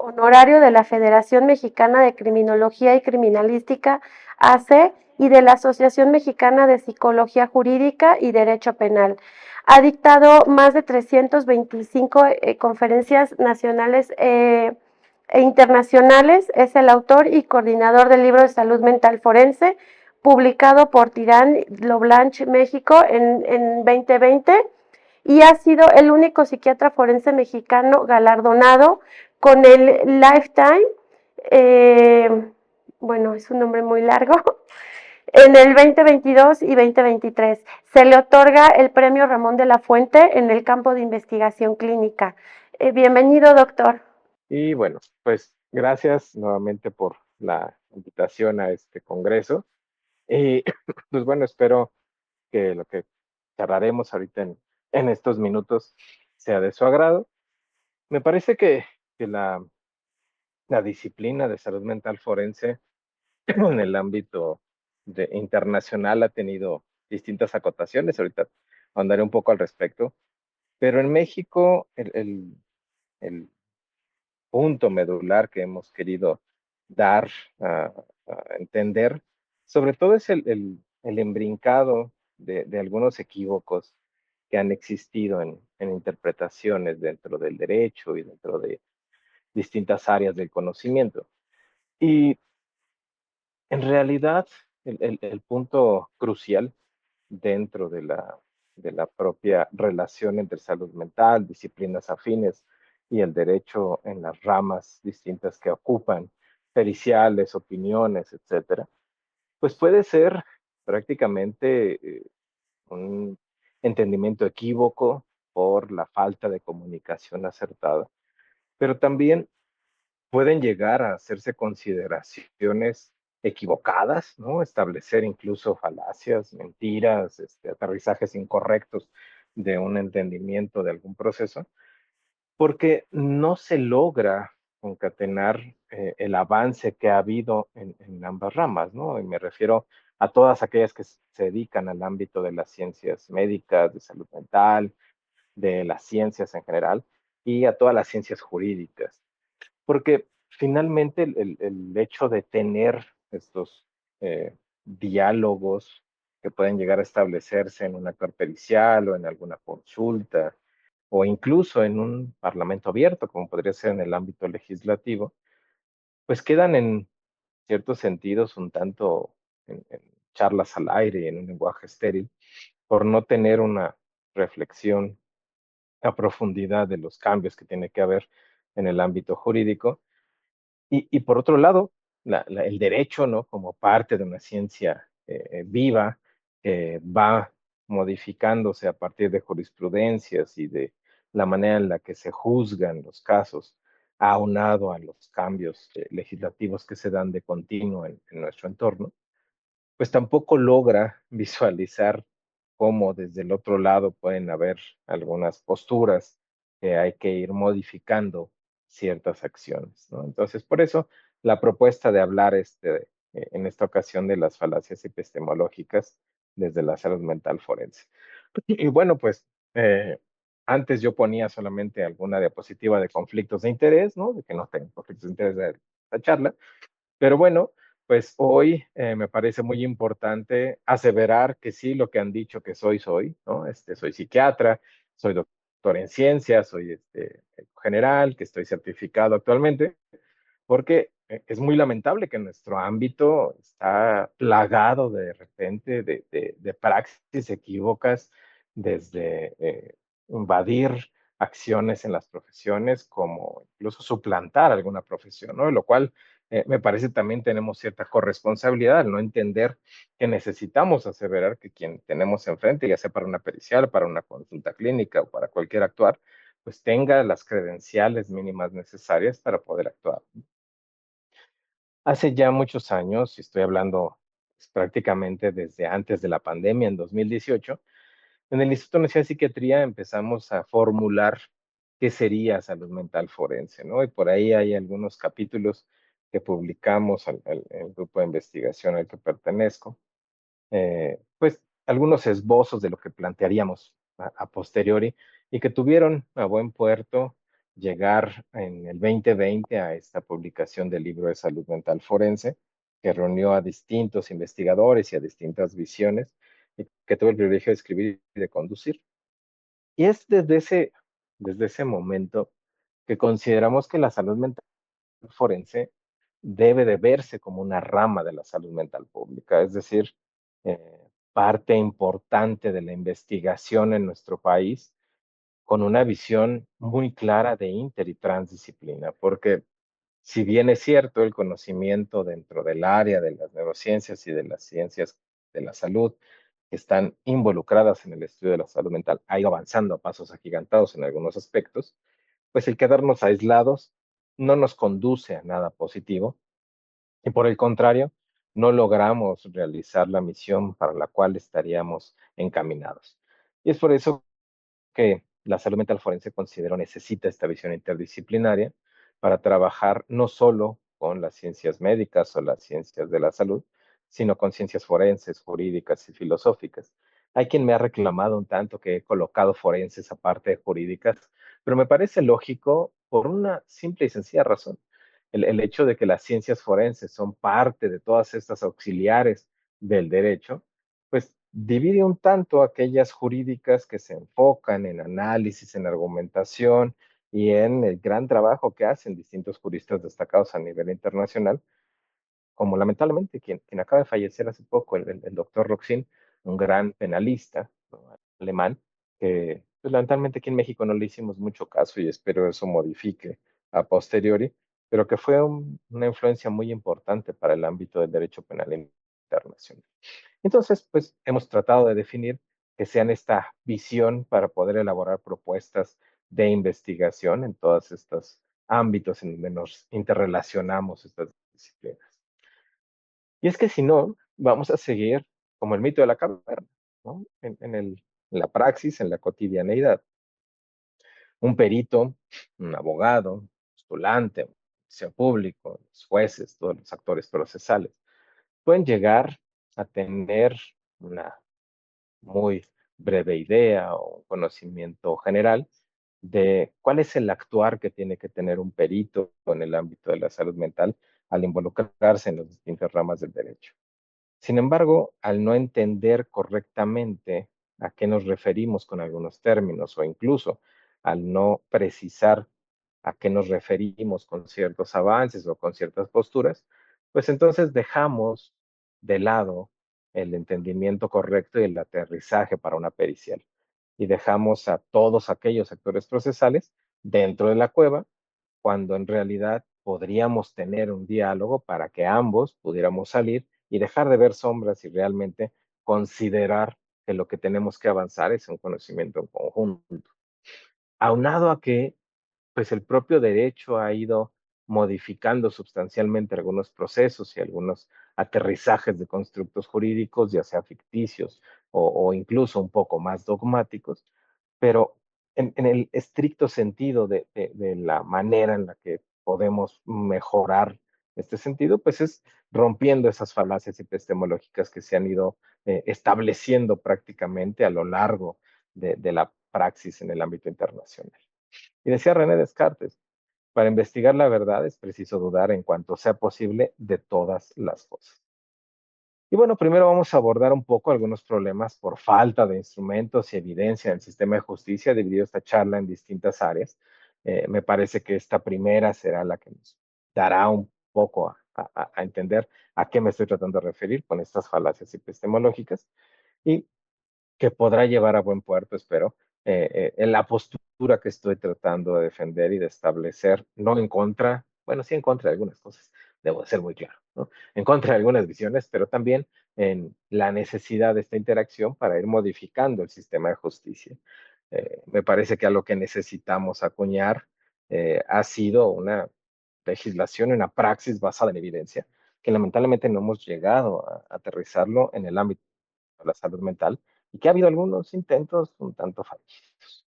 honorario de la Federación Mexicana de Criminología y Criminalística, ACE, y de la Asociación Mexicana de Psicología Jurídica y Derecho Penal. Ha dictado más de 325 conferencias nacionales e internacionales. Es el autor y coordinador del libro de salud mental forense, publicado por Tirán Lo Blanche, México, en 2020, y ha sido el único psiquiatra forense mexicano galardonado con el Lifetime, bueno, es un nombre muy largo, en el 2022 y 2023. Se le otorga el premio Ramón de la Fuente en el campo de investigación clínica. Bienvenido, doctor. Y bueno, pues gracias nuevamente por la invitación a este congreso. Y pues bueno, espero que lo que charlaremos ahorita en estos minutos sea de su agrado. Me parece que la disciplina de salud mental forense en el ámbito internacional ha tenido distintas acotaciones. Ahorita ahondaré un poco al respecto. Pero en México, el punto medular que hemos querido dar a entender, sobre todo es el embrincado de algunos equívocos que han existido en interpretaciones dentro del derecho y dentro de distintas áreas del conocimiento. Y en realidad, el punto crucial dentro de la propia relación entre salud mental, disciplinas afines y el derecho en las ramas distintas que ocupan, periciales, opiniones, etcétera, pues puede ser prácticamente un entendimiento equívoco por la falta de comunicación acertada, pero también pueden llegar a hacerse consideraciones equivocadas, ¿no? Establecer incluso falacias, mentiras, aterrizajes incorrectos de un entendimiento de algún proceso, porque no se logra concatenar el avance que ha habido en ambas ramas, ¿no? Y me refiero a todas aquellas que se dedican al ámbito de las ciencias médicas, de salud mental, de las ciencias en general y a todas las ciencias jurídicas. Porque finalmente el hecho de tener estos diálogos que pueden llegar a establecerse en un actor pericial o en alguna consulta o incluso en un parlamento abierto, como podría ser en el ámbito legislativo, pues quedan en ciertos sentidos un tanto en charlas al aire y en un lenguaje estéril por no tener una reflexión a profundidad de los cambios que tiene que haber en el ámbito jurídico y por otro lado, el derecho, ¿no? Como parte de una ciencia viva, va modificándose a partir de jurisprudencias y de la manera en la que se juzgan los casos, aunado a los cambios legislativos que se dan de continuo en nuestro entorno, pues tampoco logra visualizar cómo desde el otro lado pueden haber algunas posturas que hay que ir modificando ciertas acciones, ¿no? Entonces, por eso la propuesta de hablar en esta ocasión de las falacias epistemológicas desde la salud mental forense. Y bueno, pues antes yo ponía solamente alguna diapositiva de conflictos de interés, ¿no? De que no tengo conflictos de interés de la charla, pero bueno, pues hoy me parece muy importante aseverar que sí, lo que han dicho que soy, ¿no? Soy psiquiatra, soy doctor en ciencias, soy general, que estoy certificado actualmente, porque es muy lamentable que nuestro ámbito está plagado de repente de praxis equívocas, desde invadir acciones en las profesiones, como incluso suplantar alguna profesión, ¿no? Lo cual me parece también tenemos cierta corresponsabilidad al no entender que necesitamos aseverar que quien tenemos enfrente, ya sea para una pericial, para una consulta clínica o para cualquier actuar, pues tenga las credenciales mínimas necesarias para poder actuar. Hace ya muchos años, y estoy hablando pues, prácticamente desde antes de la pandemia, en 2018, en el Instituto Nacional de Psiquiatría empezamos a formular qué sería salud mental forense, ¿no? Y por ahí hay algunos capítulos que publicamos al grupo de investigación al que pertenezco, pues algunos esbozos de lo que plantearíamos a posteriori y que tuvieron a buen puerto llegar en el 2020 a esta publicación del libro de salud mental forense, que reunió a distintos investigadores y a distintas visiones, y que tuve el privilegio de escribir y de conducir. Y es desde ese momento que consideramos que la salud mental forense debe de verse como una rama de la salud mental pública, es decir, parte importante de la investigación en nuestro país con una visión muy clara de inter y transdisciplina, porque si bien es cierto el conocimiento dentro del área de las neurociencias y de las ciencias de la salud que están involucradas en el estudio de la salud mental ha ido avanzando a pasos agigantados en algunos aspectos, pues el quedarnos aislados no nos conduce a nada positivo y por el contrario, no logramos realizar la misión para la cual estaríamos encaminados. Y es por eso que la salud mental forense considero necesita esta visión interdisciplinaria para trabajar no solo con las ciencias médicas o las ciencias de la salud, sino con ciencias forenses, jurídicas y filosóficas. Hay quien me ha reclamado un tanto que he colocado forenses aparte de jurídicas, pero me parece lógico por una simple y sencilla razón. El hecho de que las ciencias forenses son parte de todas estas auxiliares del derecho, pues divide un tanto aquellas jurídicas que se enfocan en análisis, en argumentación y en el gran trabajo que hacen distintos juristas destacados a nivel internacional, como lamentablemente quien acaba de fallecer hace poco, el doctor Roxin, un gran penalista, ¿no?, alemán, que pues, lamentablemente aquí en México no le hicimos mucho caso y espero eso modifique a posteriori, pero que fue una influencia muy importante para el ámbito del derecho penal internacional. Entonces, pues hemos tratado de definir que sean esta visión para poder elaborar propuestas de investigación en todos estos ámbitos en donde nos interrelacionamos estas disciplinas. Y es que si no, vamos a seguir como el mito de la caverna, ¿no? En la praxis, en la cotidianeidad. Un perito, un abogado, un postulante, un sea público, los jueces, todos los actores procesales, pueden llegar a tener una muy breve idea o conocimiento general de cuál es el actuar que tiene que tener un perito en el ámbito de la salud mental al involucrarse en las distintas ramas del derecho. Sin embargo, al no entender correctamente a qué nos referimos con algunos términos o incluso al no precisar a qué nos referimos con ciertos avances o con ciertas posturas, pues entonces dejamos de lado el entendimiento correcto y el aterrizaje para una pericial y dejamos a todos aquellos actores procesales dentro de la cueva cuando en realidad podríamos tener un diálogo para que ambos pudiéramos salir y dejar de ver sombras y realmente considerar que lo que tenemos que avanzar es un conocimiento en conjunto. Aunado a que pues el propio derecho ha ido modificando sustancialmente algunos procesos y algunos aterrizajes de constructos jurídicos, ya sea ficticios o incluso un poco más dogmáticos, pero en el estricto sentido de la manera en la que podemos mejorar este sentido, pues es rompiendo esas falacias epistemológicas que se han ido estableciendo prácticamente a lo largo de la praxis en el ámbito internacional. Y decía René Descartes, para investigar la verdad es preciso dudar en cuanto sea posible de todas las cosas. Y bueno, primero vamos a abordar un poco algunos problemas por falta de instrumentos y evidencia en el sistema de justicia. He dividido esta charla en distintas áreas. Me parece que esta primera será la que nos dará un poco a entender a qué me estoy tratando de referir con estas falacias epistemológicas. Y que podrá llevar a buen puerto, espero, en la postura que estoy tratando de defender y de establecer, no en contra, bueno, sí en contra de algunas cosas, debo ser muy claro, ¿no? En contra de algunas visiones, pero también en la necesidad de esta interacción para ir modificando el sistema de justicia. Me parece que a lo que necesitamos acuñar ha sido una legislación, una praxis basada en evidencia, que lamentablemente no hemos llegado a aterrizarlo en el ámbito de la salud mental y que ha habido algunos intentos un tanto fallidos.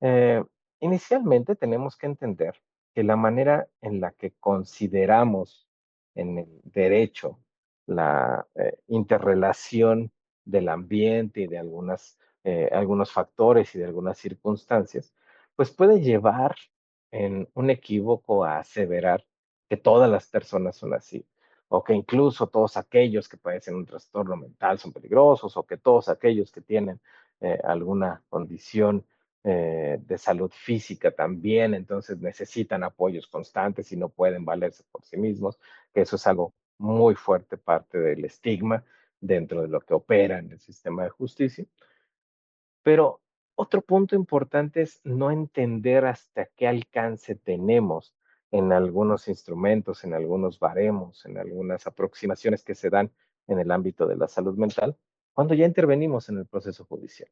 Eh, Inicialmente tenemos que entender que la manera en la que consideramos en el derecho la interrelación del ambiente y de algunos factores y de algunas circunstancias, pues puede llevar en un equívoco a aseverar que todas las personas son así, o que incluso todos aquellos que padecen un trastorno mental son peligrosos, o que todos aquellos que tienen alguna condición de salud física también, entonces necesitan apoyos constantes y no pueden valerse por sí mismos, que eso es algo muy fuerte, parte del estigma dentro de lo que opera en el sistema de justicia. Pero otro punto importante es no entender hasta qué alcance tenemos en algunos instrumentos, en algunos baremos, en algunas aproximaciones que se dan en el ámbito de la salud mental, cuando ya intervenimos en el proceso judicial.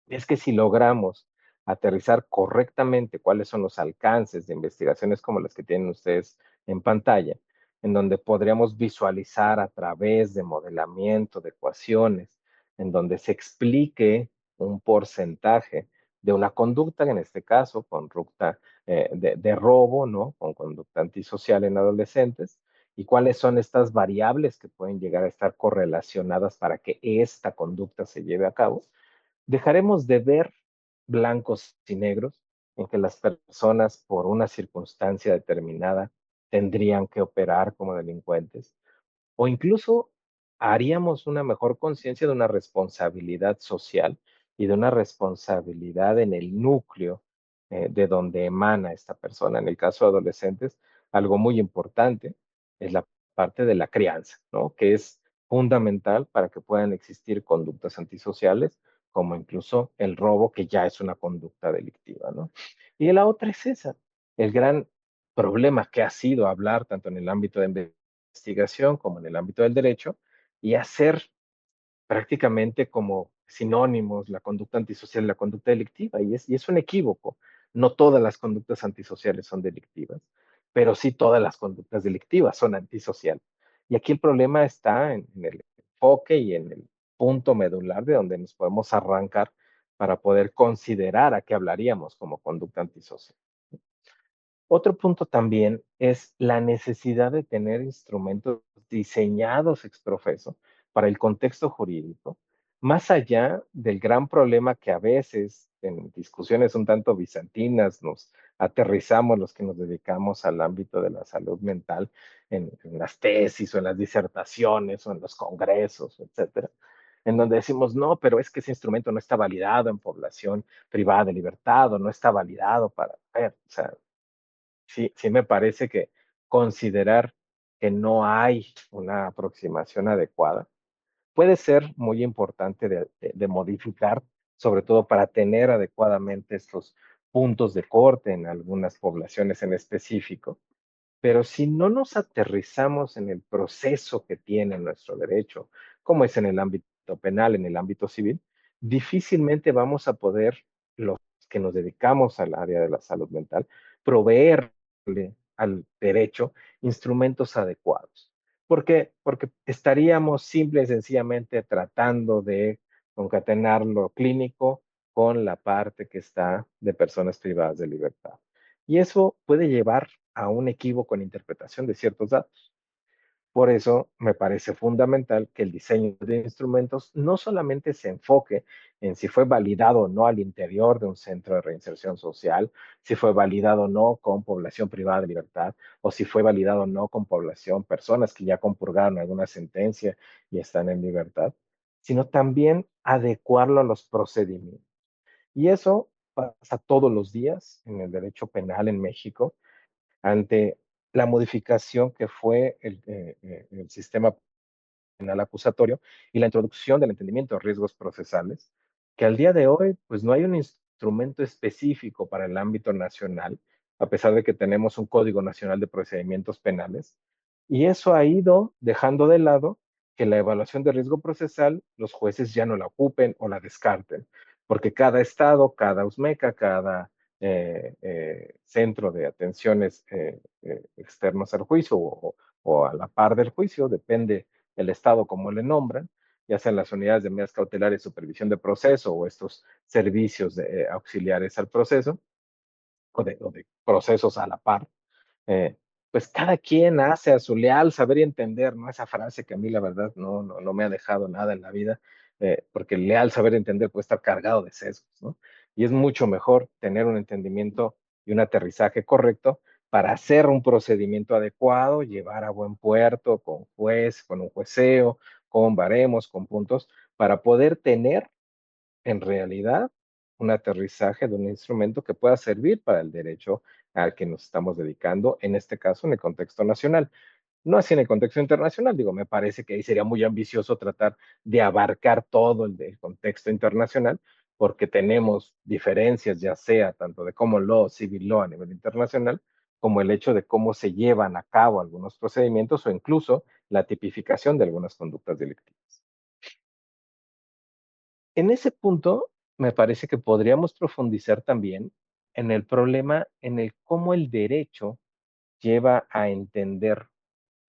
Es que si logramos aterrizar correctamente cuáles son los alcances de investigaciones como las que tienen ustedes en pantalla, en donde podríamos visualizar a través de modelamiento, de ecuaciones, en donde se explique un porcentaje de una conducta, en este caso, conducta de robo, ¿no? Con conducta antisocial en adolescentes, y cuáles son estas variables que pueden llegar a estar correlacionadas para que esta conducta se lleve a cabo. Dejaremos de ver blancos y negros en que las personas por una circunstancia determinada tendrían que operar como delincuentes, o incluso haríamos una mejor conciencia de una responsabilidad social y de una responsabilidad en el núcleo de donde emana esta persona. En el caso de adolescentes, algo muy importante es la parte de la crianza, ¿no? Que es fundamental para que puedan existir conductas antisociales, como incluso el robo, que ya es una conducta delictiva, ¿no? Y la otra es esa, el gran problema que ha sido hablar tanto en el ámbito de investigación como en el ámbito del derecho y hacer prácticamente como sinónimos la conducta antisocial y la conducta delictiva. Y es un equívoco. No todas las conductas antisociales son delictivas, pero sí todas las conductas delictivas son antisociales. Y aquí el problema está en el enfoque y en el punto medular de donde nos podemos arrancar para poder considerar a qué hablaríamos como conducta antisocial. Otro punto también es la necesidad de tener instrumentos diseñados ex profeso para el contexto jurídico, más allá del gran problema que a veces en discusiones un tanto bizantinas nos aterrizamos los que nos dedicamos al ámbito de la salud mental en las tesis o en las disertaciones o en los congresos, etcétera, en donde decimos, no, pero es que ese instrumento no está validado en población privada de libertad o no está validado para ver, o sea, sí me parece que considerar que no hay una aproximación adecuada puede ser muy importante de modificar, sobre todo para tener adecuadamente estos puntos de corte en algunas poblaciones en específico. Pero si no nos aterrizamos en el proceso que tiene nuestro derecho, como es en el ámbito penal, en el ámbito civil, difícilmente vamos a poder, los que nos dedicamos al área de la salud mental, proveerle al derecho instrumentos adecuados. ¿Por qué? Porque estaríamos simple y sencillamente tratando de concatenar lo clínico con la parte que está de personas privadas de libertad. Y eso puede llevar a un equívoco en interpretación de ciertos datos. Por eso me parece fundamental que el diseño de instrumentos no solamente se enfoque en si fue validado o no al interior de un centro de reinserción social, si fue validado o no con población privada de libertad, o si fue validado o no con población, personas que ya compurgaron alguna sentencia y están en libertad, sino también adecuarlo a los procedimientos. Y eso pasa todos los días en el derecho penal en México ante la modificación que fue el sistema penal acusatorio y la introducción del entendimiento de riesgos procesales, que al día de hoy, pues no hay un instrumento específico para el ámbito nacional, a pesar de que tenemos un Código Nacional de Procedimientos Penales, y eso ha ido dejando de lado que la evaluación de riesgo procesal, los jueces ya no la ocupen o la descarten, porque cada estado, cada USMECA, cada centro de atenciones externos al juicio o a la par del juicio, depende el Estado como le nombran, ya sean las unidades de medidas cautelares, supervisión de proceso o estos servicios auxiliares al proceso o de procesos a la par, eh, pues cada quien hace a su leal saber y entender, ¿no? Esa frase que a mí la verdad no me ha dejado nada en la vida, porque el leal saber y entender puede estar cargado de sesgos, ¿no? Y es mucho mejor tener un entendimiento y un aterrizaje correcto para hacer un procedimiento adecuado, llevar a buen puerto con juez, con un jueceo, con baremos, con puntos, para poder tener en realidad un aterrizaje de un instrumento que pueda servir para el derecho al que nos estamos dedicando, en este caso en el contexto nacional. No así en el contexto internacional, digo, me parece que ahí sería muy ambicioso tratar de abarcar todo el contexto internacional, porque tenemos diferencias, ya sea tanto de cómo lo civil law a nivel internacional, como el hecho de cómo se llevan a cabo algunos procedimientos o incluso la tipificación de algunas conductas delictivas. En ese punto, me parece que podríamos profundizar también en el problema en el cómo el derecho lleva a entender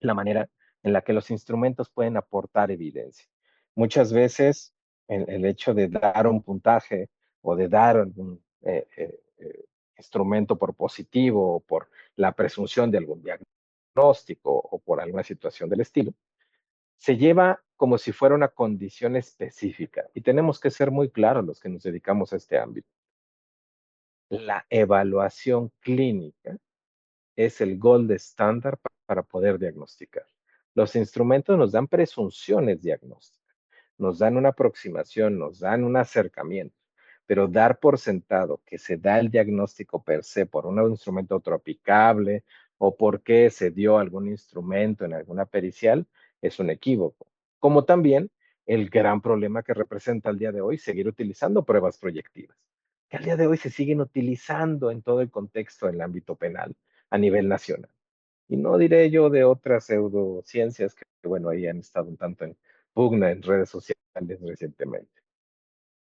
la manera en la que los instrumentos pueden aportar evidencia. Muchas veces el hecho de dar un puntaje o de dar algún instrumento por positivo o por la presunción de algún diagnóstico o por alguna situación del estilo, se lleva como si fuera una condición específica y tenemos que ser muy claros los que nos dedicamos a este ámbito. La evaluación clínica es el gold estándar para poder diagnosticar. Los instrumentos nos dan presunciones diagnósticas, nos dan una aproximación, nos dan un acercamiento, pero dar por sentado que se da el diagnóstico per se por un instrumento tropicable o porque se dio algún instrumento en alguna pericial es un equívoco. Como también el gran problema que representa al día de hoy seguir utilizando pruebas proyectivas, que al día de hoy se siguen utilizando en todo el contexto del ámbito penal a nivel nacional. Y no diré yo de otras pseudociencias que, bueno, ahí han estado un tanto en pugna en redes sociales recientemente.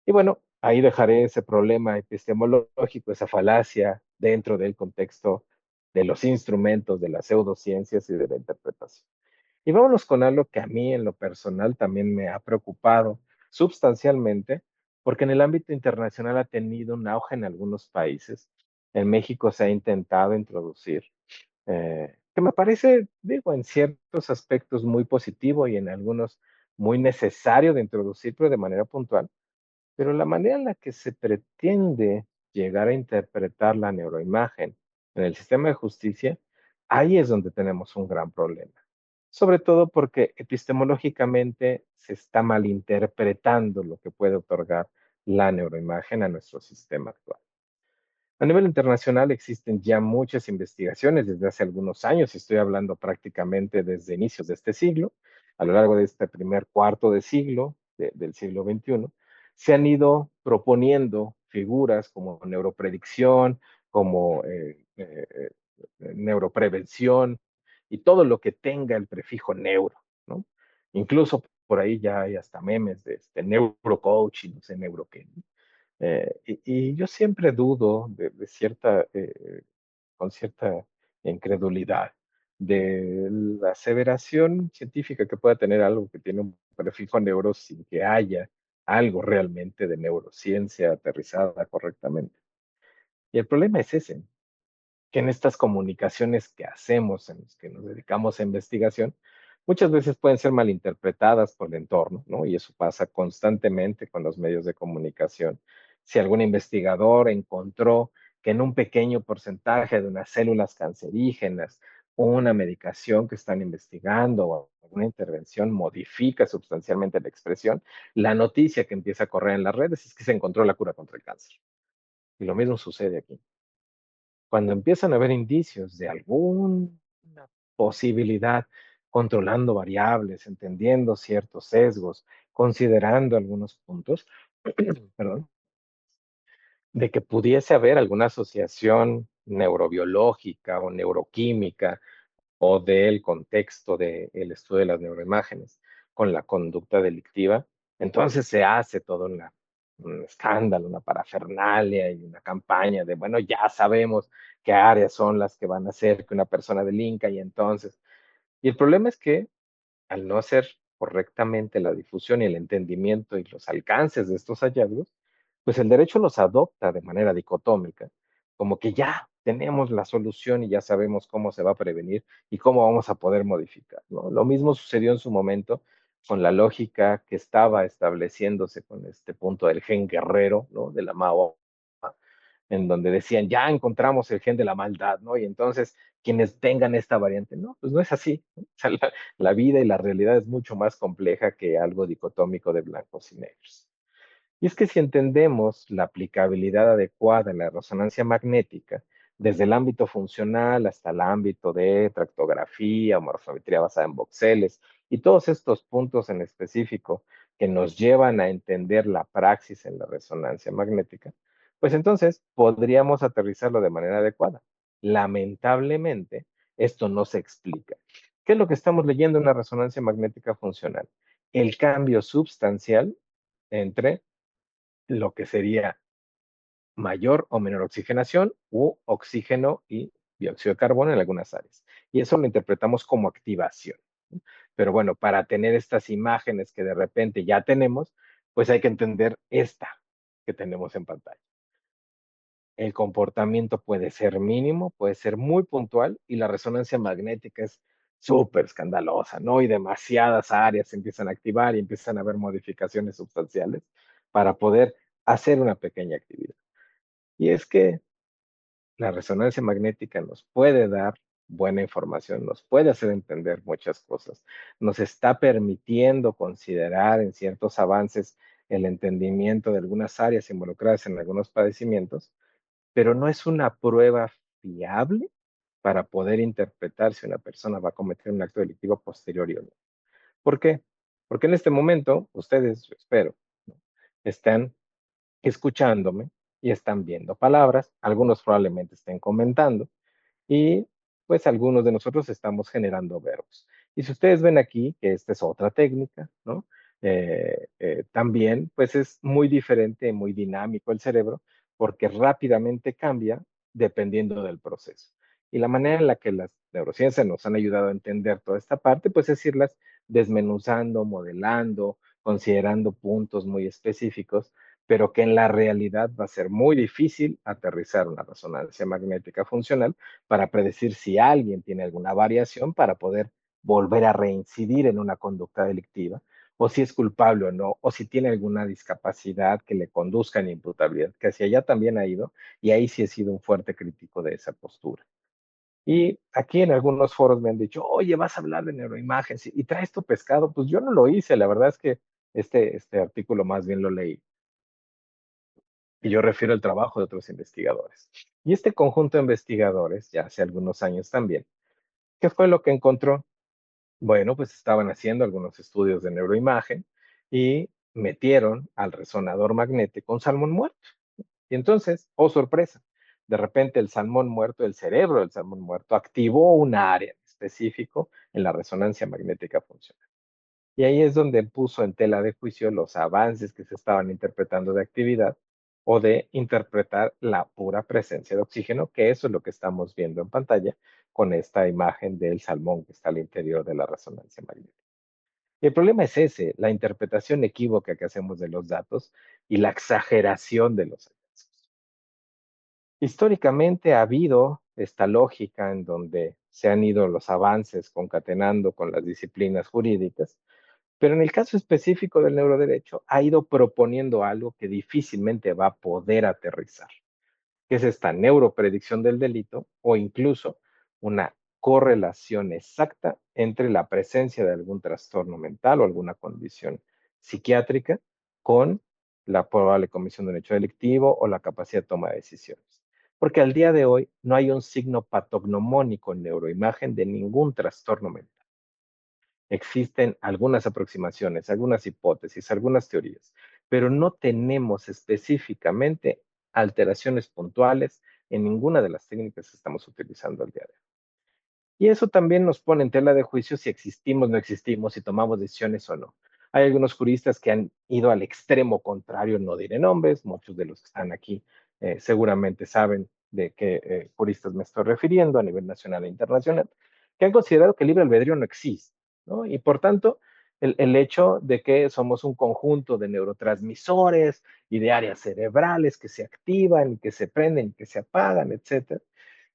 Y bueno, ahí dejaré ese problema epistemológico, esa falacia dentro del contexto de los instrumentos de las pseudociencias y de la interpretación. Y vámonos con algo que a mí en lo personal también me ha preocupado sustancialmente, porque en el ámbito internacional ha tenido un auge en algunos países. En México se ha intentado introducir que me parece, digo, en ciertos aspectos muy positivo y en algunos muy necesario de introducir, pero de manera puntual. Pero la manera en la que se pretende llegar a interpretar la neuroimagen en el sistema de justicia, ahí es donde tenemos un gran problema. Sobre todo porque epistemológicamente se está malinterpretando lo que puede otorgar la neuroimagen a nuestro sistema actual. A nivel internacional existen ya muchas investigaciones desde hace algunos años, estoy hablando prácticamente desde inicios de este siglo, a lo largo de este primer cuarto de siglo, del siglo XXI, se han ido proponiendo figuras como neuropredicción, como neuroprevención y todo lo que tenga el prefijo neuro, ¿no? Incluso por ahí ya hay hasta memes de este neurocoaching, no sé, neuro qué, ¿no? Y yo siempre dudo de cierta, con cierta incredulidad de la aseveración científica que pueda tener algo que tiene un prefijo neuro sin que haya algo realmente de neurociencia aterrizada correctamente. Y el problema es ese, que en estas comunicaciones que hacemos, en las que nos dedicamos a investigación, muchas veces pueden ser malinterpretadas por el entorno, ¿no? Y eso pasa constantemente con los medios de comunicación. Si algún investigador encontró que en un pequeño porcentaje de unas células cancerígenas una medicación que están investigando o alguna intervención modifica sustancialmente la expresión, la noticia que empieza a correr en las redes es que se encontró la cura contra el cáncer. Y lo mismo sucede aquí. Cuando empiezan a haber indicios de alguna posibilidad, controlando variables, entendiendo ciertos sesgos, considerando algunos puntos, perdón, de que pudiese haber alguna asociación neurobiológica o neuroquímica o del contexto del estudio de las neuroimágenes con la conducta delictiva, entonces se hace todo un escándalo, una parafernalia y una campaña de, bueno, ya sabemos qué áreas son las que van a hacer que una persona delinca y entonces, y el problema es que al no hacer correctamente la difusión y el entendimiento y los alcances de estos hallazgos, pues el derecho los adopta de manera dicotómica, como que ya tenemos la solución y ya sabemos cómo se va a prevenir y cómo vamos a poder modificar, ¿no? Lo mismo sucedió en su momento con la lógica que estaba estableciéndose con este punto del gen guerrero, ¿no? De la Mao, en donde decían, ya encontramos el gen de la maldad, ¿no? Y entonces quienes tengan esta variante, no, pues no es así. ¿No? O sea, la vida y la realidad es mucho más compleja que algo dicotómico de blancos y negros. Y es que si entendemos la aplicabilidad adecuada en la resonancia magnética, desde el ámbito funcional hasta el ámbito de tractografía o morfometría basada en voxeles y todos estos puntos en específico que nos llevan a entender la praxis en la resonancia magnética, pues entonces podríamos aterrizarlo de manera adecuada. Lamentablemente, esto no se explica. ¿Qué es lo que estamos leyendo en una resonancia magnética funcional? El cambio sustancial entre lo que sería mayor o menor oxigenación u oxígeno y dióxido de carbono en algunas áreas. Y eso lo interpretamos como activación. Pero bueno, para tener estas imágenes que de repente ya tenemos, pues hay que entender esta que tenemos en pantalla. El comportamiento puede ser mínimo, puede ser muy puntual y la resonancia magnética es súper escandalosa, ¿no? Y demasiadas áreas se empiezan a activar y empiezan a haber modificaciones sustanciales para poder hacer una pequeña actividad. Y es que la resonancia magnética nos puede dar buena información, nos puede hacer entender muchas cosas, nos está permitiendo considerar en ciertos avances el entendimiento de algunas áreas involucradas en algunos padecimientos, pero no es una prueba fiable para poder interpretar si una persona va a cometer un acto delictivo posterior o no. ¿Por qué? Porque en este momento ustedes, yo espero, ¿no? Están escuchándome y están viendo palabras, algunos probablemente estén comentando y pues algunos de nosotros estamos generando verbos. Y si ustedes ven aquí que esta es otra técnica, ¿no? También pues es muy diferente, muy dinámico el cerebro porque rápidamente cambia dependiendo del proceso. Y la manera en la que las neurociencias nos han ayudado a entender toda esta parte, pues es irlas desmenuzando, modelando, considerando puntos muy específicos, pero que en la realidad va a ser muy difícil aterrizar una resonancia magnética funcional para predecir si alguien tiene alguna variación para poder volver a reincidir en una conducta delictiva, o si es culpable o no, o si tiene alguna discapacidad que le conduzca en imputabilidad, que hacia allá también ha ido, y ahí sí he sido un fuerte crítico de esa postura. Y aquí en algunos foros me han dicho, oye, vas a hablar de neuroimagen y traes tu pescado. Pues yo no lo hice, la verdad es que este artículo más bien lo leí. Y yo refiero al trabajo de otros investigadores. Y este conjunto de investigadores, ya hace algunos años también, ¿qué fue lo que encontró? Bueno, pues estaban haciendo algunos estudios de neuroimagen y metieron al resonador magnético un salmón muerto. Y entonces, oh sorpresa, de repente el salmón muerto, el cerebro del salmón muerto, activó un área en específico en la resonancia magnética funcional. Y ahí es donde puso en tela de juicio los avances que se estaban interpretando de actividad o de interpretar la pura presencia de oxígeno, que eso es lo que estamos viendo en pantalla con esta imagen del salmón que está al interior de la resonancia magnética. Y el problema es ese, la interpretación equívoca que hacemos de los datos y la exageración de los hallazgos. Históricamente ha habido esta lógica en donde se han ido los avances concatenando con las disciplinas jurídicas, pero en el caso específico del neuroderecho, ha ido proponiendo algo que difícilmente va a poder aterrizar, que es esta neuropredicción del delito o incluso una correlación exacta entre la presencia de algún trastorno mental o alguna condición psiquiátrica con la probable comisión de un hecho delictivo o la capacidad de toma de decisiones. Porque al día de hoy no hay un signo patognomónico en neuroimagen de ningún trastorno mental. Existen algunas aproximaciones, algunas hipótesis, algunas teorías, pero no tenemos específicamente alteraciones puntuales en ninguna de las técnicas que estamos utilizando al día de hoy. Y eso también nos pone en tela de juicio si existimos, no existimos, si tomamos decisiones o no. Hay algunos juristas que han ido al extremo contrario, no diré nombres, muchos de los que están aquí seguramente saben de qué juristas me estoy refiriendo a nivel nacional e internacional, que han considerado que el libre albedrío no existe, ¿no? Y por tanto, el hecho de que somos un conjunto de neurotransmisores y de áreas cerebrales que se activan, que se prenden, que se apagan, etcétera.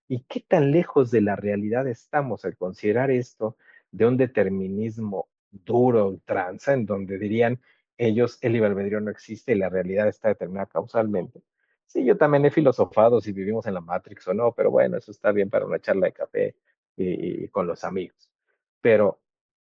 ¿Y qué tan lejos de la realidad estamos al considerar esto de un determinismo duro, ultranza, en donde dirían ellos el libre albedrío no existe y la realidad está determinada causalmente? Sí, yo también he filosofado si vivimos en la Matrix o no, pero bueno, eso está bien para una charla de café y con los amigos. Pero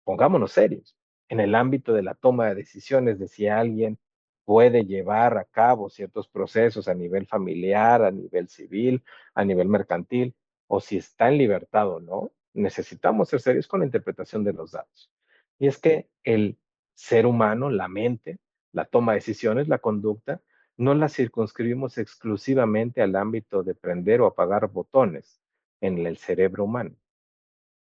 pongámonos serios, en el ámbito de la toma de decisiones de si alguien puede llevar a cabo ciertos procesos a nivel familiar, a nivel civil, a nivel mercantil, o si está en libertad o no, necesitamos ser serios con la interpretación de los datos. Y es que el ser humano, la mente, la toma de decisiones, la conducta, no la circunscribimos exclusivamente al ámbito de prender o apagar botones en el cerebro humano.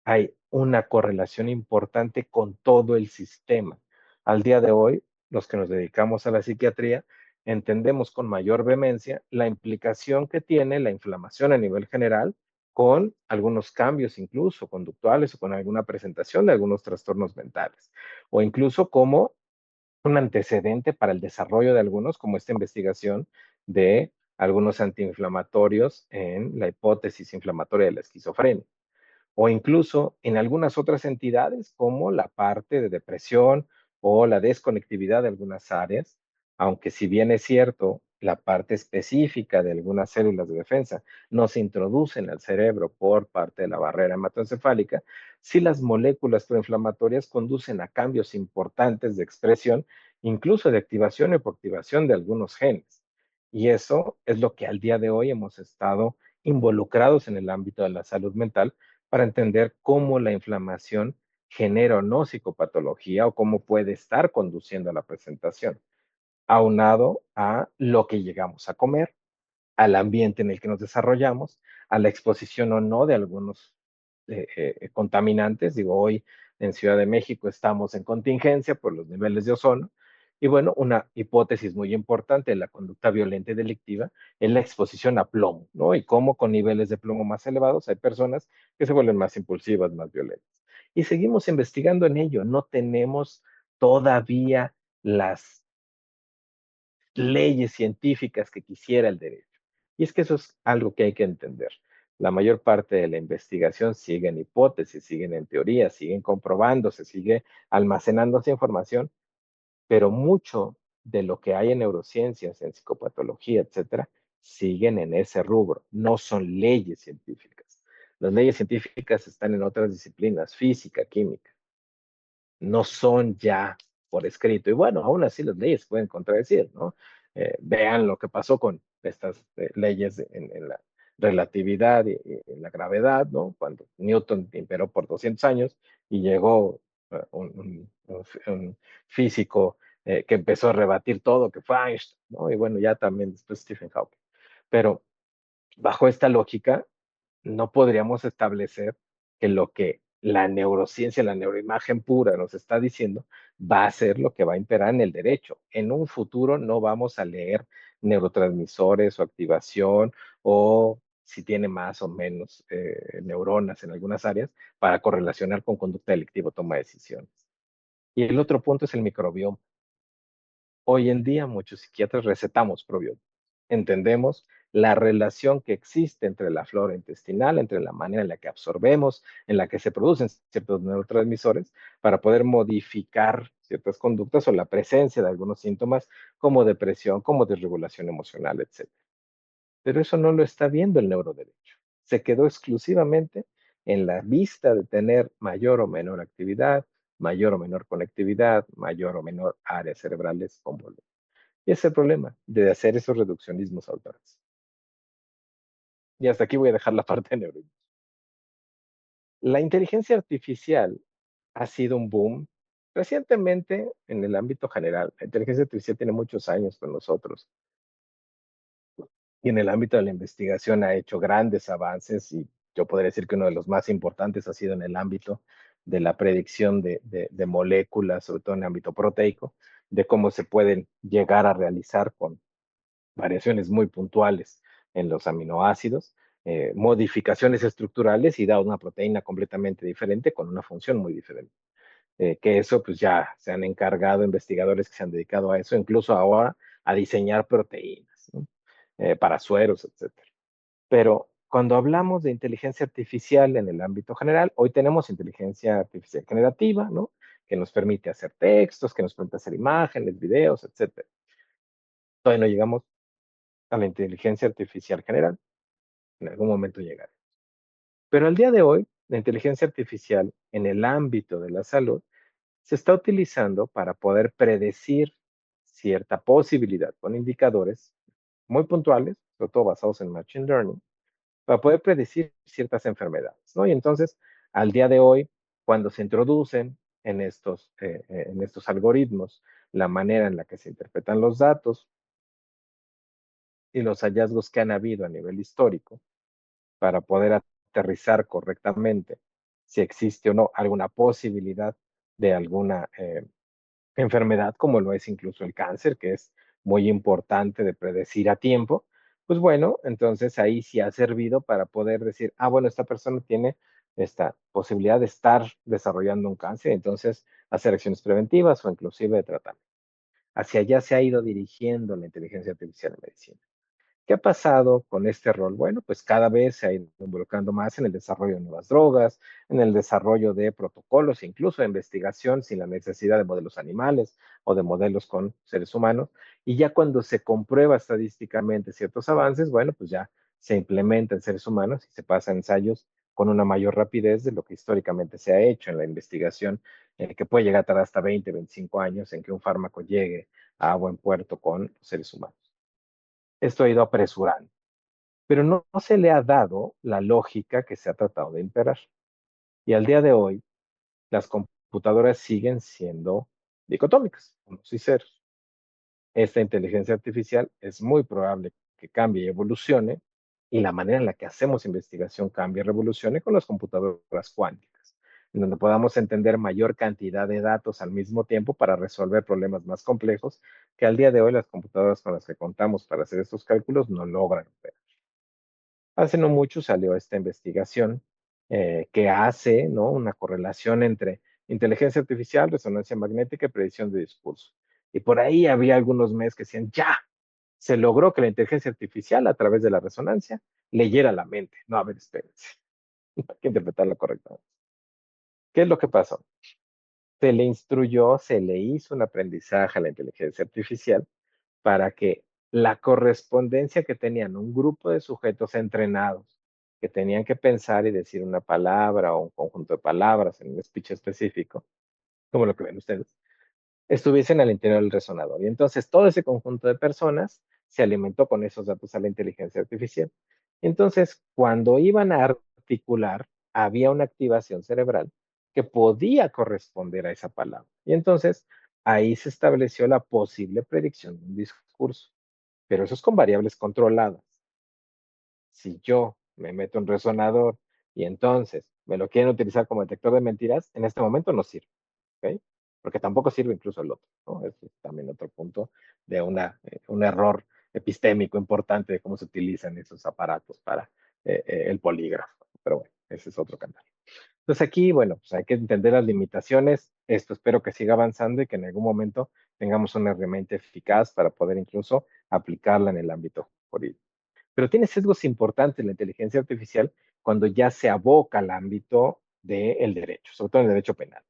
Hay una correlación importante con todo el sistema. Al día de hoy, los que nos dedicamos a la psiquiatría, entendemos con mayor vehemencia la implicación que tiene la inflamación a nivel general con algunos cambios incluso conductuales o con alguna presentación de algunos trastornos mentales, o incluso como un antecedente para el desarrollo de algunos, como esta investigación de algunos antiinflamatorios en la hipótesis inflamatoria de la esquizofrenia o incluso en algunas otras entidades como la parte de depresión o la desconectividad de algunas áreas, aunque si bien es cierto, la parte específica de algunas células de defensa no se introducen al cerebro por parte de la barrera hematoencefálica, sí las moléculas proinflamatorias conducen a cambios importantes de expresión, incluso de activación y hipoactivación de algunos genes. Y eso es lo que al día de hoy hemos estado involucrados en el ámbito de la salud mental para entender cómo la inflamación genera o no psicopatología o cómo puede estar conduciendo a la presentación, aunado a lo que llegamos a comer, al ambiente en el que nos desarrollamos, a la exposición o no de algunos contaminantes. Digo, hoy en Ciudad de México estamos en contingencia por los niveles de ozono. Y bueno, una hipótesis muy importante de la conducta violenta y delictiva es la exposición a plomo, ¿no? Y cómo con niveles de plomo más elevados hay personas que se vuelven más impulsivas, más violentas. Y seguimos investigando en ello. No tenemos todavía las leyes científicas que quisiera el derecho. Y es que eso es algo que hay que entender. La mayor parte de la investigación sigue en hipótesis, siguen en teorías, siguen comprobándose, sigue almacenándose información, pero mucho de lo que hay en neurociencias, en psicopatología, etcétera, siguen en ese rubro, no son leyes científicas. Las leyes científicas están en otras disciplinas, física, química, no son ya por escrito. Y bueno, aún así las leyes pueden contradecir, ¿no? Vean lo que pasó con estas leyes en la relatividad y en la gravedad, ¿no? Cuando Newton imperó por 200 años y llegó un físico que empezó a rebatir todo, que fue Einstein, ¿no? Y bueno, ya también después Stephen Hawking. Pero bajo esta lógica, no podríamos establecer que lo que la neurociencia, la neuroimagen pura nos está diciendo va a ser lo que va a imperar en el derecho. En un futuro no vamos a leer neurotransmisores o activación o si tiene más o menos neuronas en algunas áreas para correlacionar con conducta delictiva o toma de decisiones. Y el otro punto es el microbioma. Hoy en día muchos psiquiatras recetamos probióticos. Entendemos la relación que existe entre la flora intestinal, entre la manera en la que absorbemos, en la que se producen ciertos neurotransmisores, para poder modificar ciertas conductas o la presencia de algunos síntomas como depresión, como desregulación emocional, etcétera. Pero eso no lo está viendo el neuroderecho. Se quedó exclusivamente en la vista de tener mayor o menor actividad, mayor o menor conectividad, mayor o menor áreas cerebrales convolutas. Y ese es el problema de hacer esos reduccionismos autónomos. Y hasta aquí voy a dejar la parte de neuro. La inteligencia artificial ha sido un boom recientemente en el ámbito general. La inteligencia artificial tiene muchos años con nosotros y en el ámbito de la investigación ha hecho grandes avances y yo podría decir que uno de los más importantes ha sido en el ámbito de la predicción de moléculas, sobre todo en el ámbito proteico, de cómo se pueden llegar a realizar con variaciones muy puntuales en los aminoácidos, modificaciones estructurales y da una proteína completamente diferente con una función muy diferente. Que eso pues ya se han encargado investigadores que se han dedicado a eso, incluso ahora a diseñar proteínas, ¿no? Para sueros, etcétera. Pero cuando hablamos de inteligencia artificial en el ámbito general, hoy tenemos inteligencia artificial generativa, ¿no? Que nos permite hacer textos, que nos permite hacer imágenes, videos, etcétera. Todavía no llegamos a la inteligencia artificial general. En algún momento llegará. Pero al día de hoy, la inteligencia artificial en el ámbito de la salud se está utilizando para poder predecir cierta posibilidad con indicadores muy puntuales, sobre todo basados en Machine Learning, para poder predecir ciertas enfermedades, ¿no? Y entonces, al día de hoy, cuando se introducen en estos algoritmos la manera en la que se interpretan los datos y los hallazgos que han habido a nivel histórico, para poder aterrizar correctamente si existe o no alguna posibilidad de alguna enfermedad, como lo es incluso el cáncer, que es muy importante de predecir a tiempo, pues bueno, entonces ahí sí ha servido para poder decir, ah, bueno, esta persona tiene esta posibilidad de estar desarrollando un cáncer, entonces hacer acciones preventivas o inclusive de tratamiento. Hacia allá se ha ido dirigiendo la inteligencia artificial en medicina. ¿Qué ha pasado con este rol? Bueno, pues cada vez se ha ido involucrando más en el desarrollo de nuevas drogas, en el desarrollo de protocolos, incluso de investigación sin la necesidad de modelos animales o de modelos con seres humanos. Y ya cuando se comprueba estadísticamente ciertos avances, bueno, pues ya se implementa en seres humanos y se pasa a ensayos con una mayor rapidez de lo que históricamente se ha hecho en la investigación, que puede llegar a tardar hasta 20, 25 años en que un fármaco llegue a buen puerto con seres humanos. Esto ha ido apresurando, pero no se le ha dado la lógica que se ha tratado de imperar. Y al día de hoy, las computadoras siguen siendo dicotómicas, unos y ceros. Esta inteligencia artificial es muy probable que cambie y evolucione, y la manera en la que hacemos investigación cambie y revolucione con las computadoras cuánticas, en donde podamos entender mayor cantidad de datos al mismo tiempo para resolver problemas más complejos que al día de hoy las computadoras con las que contamos para hacer estos cálculos no logran operar. Hace no mucho salió esta investigación que hace, ¿no?, una correlación entre inteligencia artificial, resonancia magnética y predicción de discurso. Y por ahí había algunos meses que decían, ya, se logró que la inteligencia artificial a través de la resonancia leyera la mente. No, a ver, espérense, hay que interpretarla correctamente. ¿Qué es lo que pasó? Se le instruyó, se le hizo un aprendizaje a la inteligencia artificial para que la correspondencia que tenían un grupo de sujetos entrenados, que tenían que pensar y decir una palabra o un conjunto de palabras en un speech específico, como lo que ven ustedes, estuviesen al interior del resonador. Y entonces todo ese conjunto de personas se alimentó con esos datos a la inteligencia artificial. Entonces, cuando iban a articular, había una activación cerebral que podía corresponder a esa palabra. Y entonces ahí se estableció la posible predicción de un discurso, pero eso es con variables controladas. Si yo me meto en resonador y entonces me lo quieren utilizar como detector de mentiras, en este momento no sirve, ¿ok? Porque tampoco sirve incluso el otro, ¿no? Es también otro punto de un error epistémico importante de cómo se utilizan esos aparatos para el polígrafo. Pero bueno, ese es otro canal. Entonces aquí, bueno, pues hay que entender las limitaciones. Esto espero que siga avanzando y que en algún momento tengamos una herramienta eficaz para poder incluso aplicarla en el ámbito jurídico. Pero tiene sesgos importantes la inteligencia artificial cuando ya se aboca al ámbito del derecho, sobre todo en el derecho penal.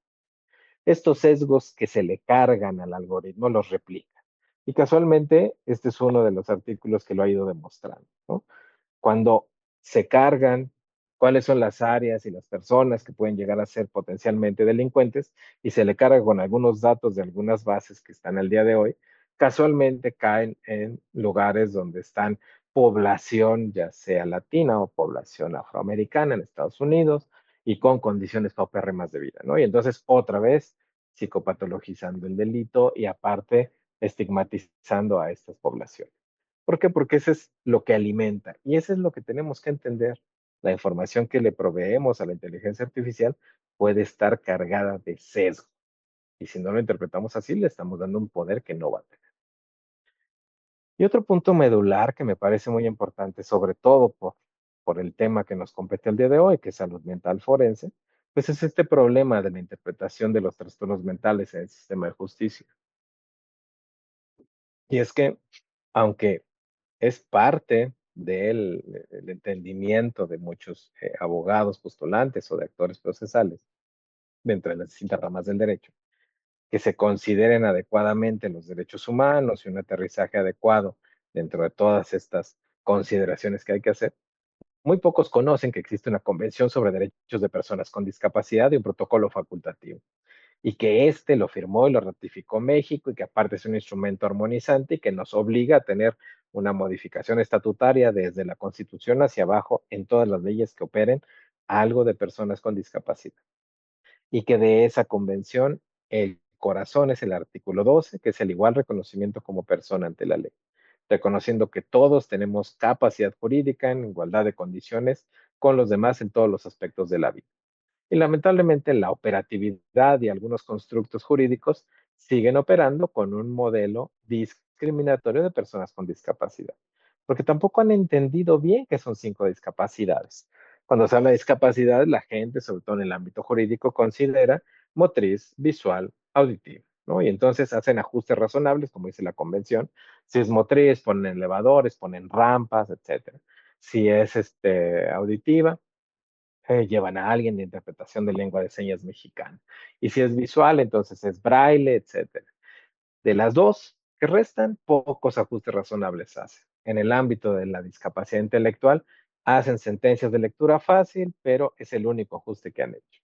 Estos sesgos que se le cargan al algoritmo los replica. Y casualmente, este es uno de los artículos que lo ha ido demostrando, ¿no? Cuando se cargan cuáles son las áreas y las personas que pueden llegar a ser potencialmente delincuentes y se le carga con algunos datos de algunas bases que están al día de hoy, casualmente caen en lugares donde están población, ya sea latina o población afroamericana en Estados Unidos y con condiciones paupérrimas de vida, ¿no? Y entonces otra vez psicopatologizando el delito y aparte estigmatizando a estas poblaciones. ¿Por qué? Porque eso es lo que alimenta y eso es lo que tenemos que entender. La información que le proveemos a la inteligencia artificial puede estar cargada de sesgo y si no lo interpretamos así, le estamos dando un poder que no va a tener. Y otro punto medular que me parece muy importante, sobre todo por el tema que nos compete el día de hoy, que es salud mental forense, pues es este problema de la interpretación de los trastornos mentales en el sistema de justicia. Y es que, aunque es parte del entendimiento de muchos abogados, postulantes o de actores procesales dentro de las distintas ramas del derecho, que se consideren adecuadamente los derechos humanos y un aterrizaje adecuado dentro de todas estas consideraciones que hay que hacer, muy pocos conocen que existe una Convención sobre Derechos de Personas con Discapacidad y un protocolo facultativo, y que este lo firmó y lo ratificó México y que aparte es un instrumento armonizante y que nos obliga a tener una modificación estatutaria desde la Constitución hacia abajo en todas las leyes que operen algo de personas con discapacidad. Y que de esa convención el corazón es el artículo 12, que es el igual reconocimiento como persona ante la ley, reconociendo que todos tenemos capacidad jurídica en igualdad de condiciones con los demás en todos los aspectos de la vida. Y lamentablemente la operatividad y algunos constructos jurídicos siguen operando con un modelo discriminatorio de personas con discapacidad, porque tampoco han entendido bien que son cinco discapacidades. Cuando se habla de discapacidad, la gente, sobre todo en el ámbito jurídico, considera motriz, visual, auditiva, ¿no? Y entonces hacen ajustes razonables, como dice la convención. Si es motriz, ponen elevadores, ponen rampas, etcétera. Si es auditiva, llevan a alguien de interpretación de lengua de señas mexicana. Y si es visual, entonces es braille, etcétera. De las dos que restan, pocos ajustes razonables hacen. En el ámbito de la discapacidad intelectual, hacen sentencias de lectura fácil, pero es el único ajuste que han hecho.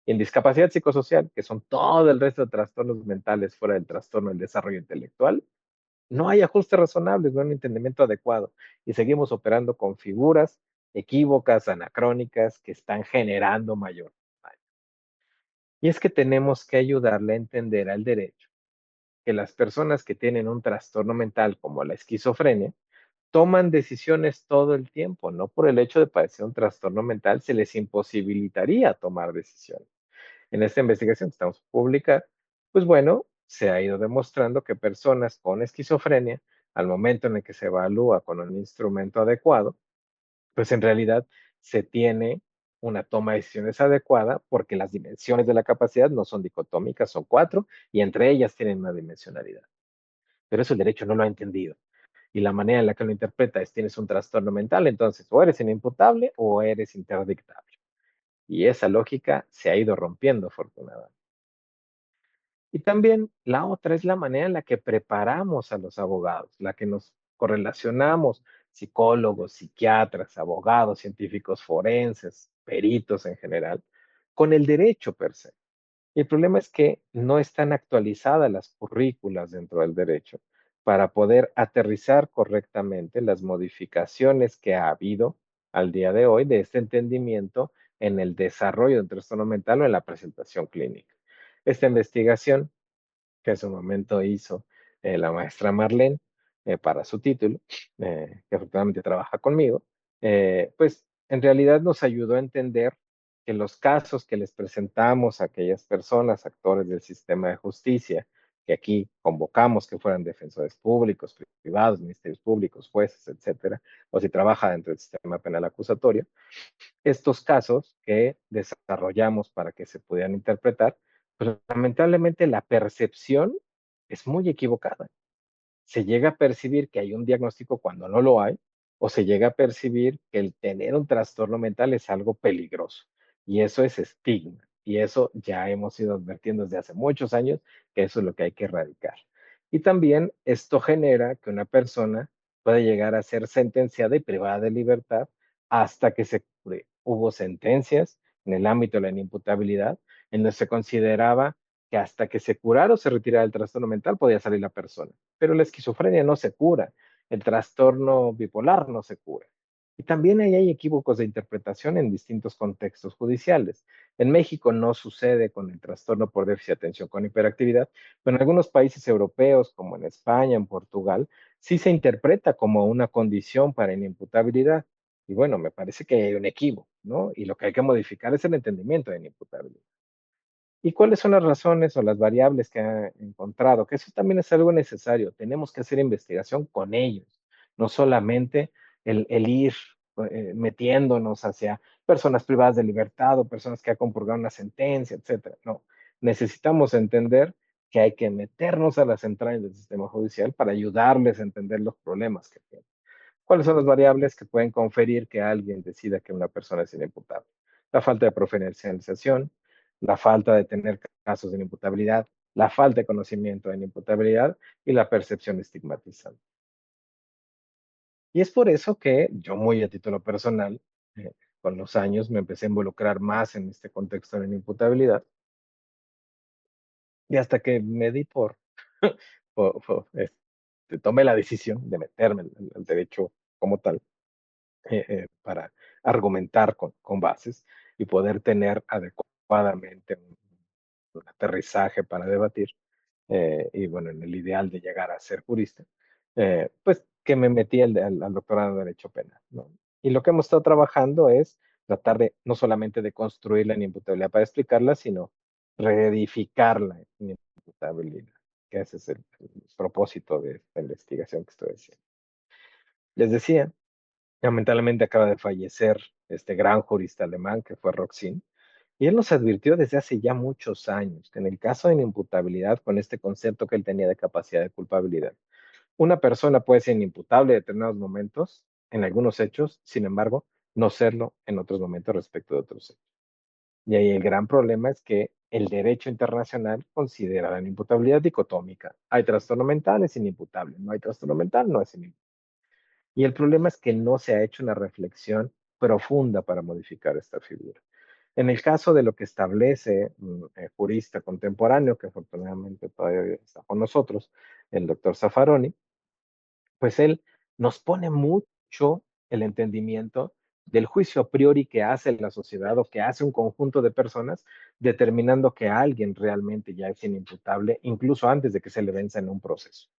Y en discapacidad psicosocial, que son todo el resto de trastornos mentales fuera del trastorno del desarrollo intelectual, no hay ajustes razonables, no hay un entendimiento adecuado y seguimos operando con figuras equívocas, anacrónicas, que están generando mayor daño. Y es que tenemos que ayudarle a entender al derecho que las personas que tienen un trastorno mental como la esquizofrenia toman decisiones todo el tiempo, no por el hecho de padecer un trastorno mental se les imposibilitaría tomar decisiones. En esta investigación que estamos a publicar, pues bueno, se ha ido demostrando que personas con esquizofrenia, al momento en el que se evalúa con un instrumento adecuado, pues en realidad se tiene una toma de decisiones adecuada porque las dimensiones de la capacidad no son dicotómicas, son cuatro y entre ellas tienen una dimensionalidad. Pero eso el derecho no lo ha entendido. Y la manera en la que lo interpreta es tienes un trastorno mental, entonces o eres inimputable o eres interdictable. Y esa lógica se ha ido rompiendo afortunadamente. Y también la otra es la manera en la que preparamos a los abogados, la que nos correlacionamos, psicólogos, psiquiatras, abogados, científicos forenses, peritos en general, con el derecho per se. Y el problema es que no están actualizadas las currículas dentro del derecho para poder aterrizar correctamente las modificaciones que ha habido al día de hoy de este entendimiento en el desarrollo de un trastorno mental o en la presentación clínica. Esta investigación que en su momento hizo la maestra Marlene para su título, que afortunadamente trabaja conmigo, pues en realidad nos ayudó a entender que los casos que les presentamos a aquellas personas, actores del sistema de justicia, que aquí convocamos que fueran defensores públicos, privados, ministerios públicos, jueces, etcétera, o si trabaja dentro del sistema penal acusatorio, estos casos que desarrollamos para que se pudieran interpretar, pues lamentablemente la percepción es muy equivocada. Se llega a percibir que hay un diagnóstico cuando no lo hay, o se llega a percibir que el tener un trastorno mental es algo peligroso. Y eso es estigma. Y eso ya hemos ido advirtiendo desde hace muchos años que eso es lo que hay que erradicar. Y también esto genera que una persona puede llegar a ser sentenciada y privada de libertad hasta que se cure. Hubo sentencias en el ámbito de la inimputabilidad en donde se consideraba que hasta que se curara o se retirara el trastorno mental podía salir la persona. Pero la esquizofrenia no se cura, el trastorno bipolar no se cura. Y también ahí hay equívocos de interpretación en distintos contextos judiciales. En México no sucede con el trastorno por déficit de atención con hiperactividad, pero en algunos países europeos, como en España, en Portugal, sí se interpreta como una condición para inimputabilidad. Y bueno, me parece que hay un equívoco, ¿no? Y lo que hay que modificar es el entendimiento de inimputabilidad. ¿Y cuáles son las razones o las variables que ha encontrado? Que eso también es algo necesario. Tenemos que hacer investigación con ellos, no solamente el ir metiéndonos hacia personas privadas de libertad o personas que han compurgado una sentencia, etcétera. No, necesitamos entender que hay que meternos a las entrañas del sistema judicial para ayudarles a entender los problemas que tienen. ¿Cuáles son las variables que pueden conferir que alguien decida que una persona es inimputable? La falta de profesionalización, la falta de tener casos de inimputabilidad, la falta de conocimiento de inimputabilidad y la percepción estigmatizante. Y es por eso que yo, muy a título personal, eh, con los años me empecé a involucrar más en este contexto de la imputabilidad y hasta que me di tomé la decisión de meterme al derecho como tal, para argumentar con bases y poder tener adecuadamente un aterrizaje para debatir, y bueno, en el ideal de llegar a ser jurista, pues que me metí al doctorado en Derecho Penal, ¿no? Y lo que hemos estado trabajando es tratar de no solamente de construir la inimputabilidad para explicarla, sino reedificar la inimputabilidad, que ese es el propósito de esta investigación que estoy haciendo. Les decía, lamentablemente acaba de fallecer este gran jurista alemán que fue Roxin, y él nos advirtió desde hace ya muchos años que en el caso de inimputabilidad, con este concepto que él tenía de capacidad de culpabilidad, una persona puede ser inimputable en determinados momentos, en algunos hechos, sin embargo, no serlo en otros momentos respecto de otros hechos. Y ahí el gran problema es que el derecho internacional considera la inimputabilidad dicotómica. Hay trastorno mental, es inimputable. No hay trastorno mental, no es inimputable. Y el problema es que no se ha hecho una reflexión profunda para modificar esta figura. En el caso de lo que establece un jurista contemporáneo, que afortunadamente todavía está con nosotros, el doctor Zaffaroni, pues él nos pone mucho el entendimiento del juicio a priori que hace la sociedad o que hace un conjunto de personas, determinando que alguien realmente ya es inimputable, incluso antes de que se le venza en un proceso,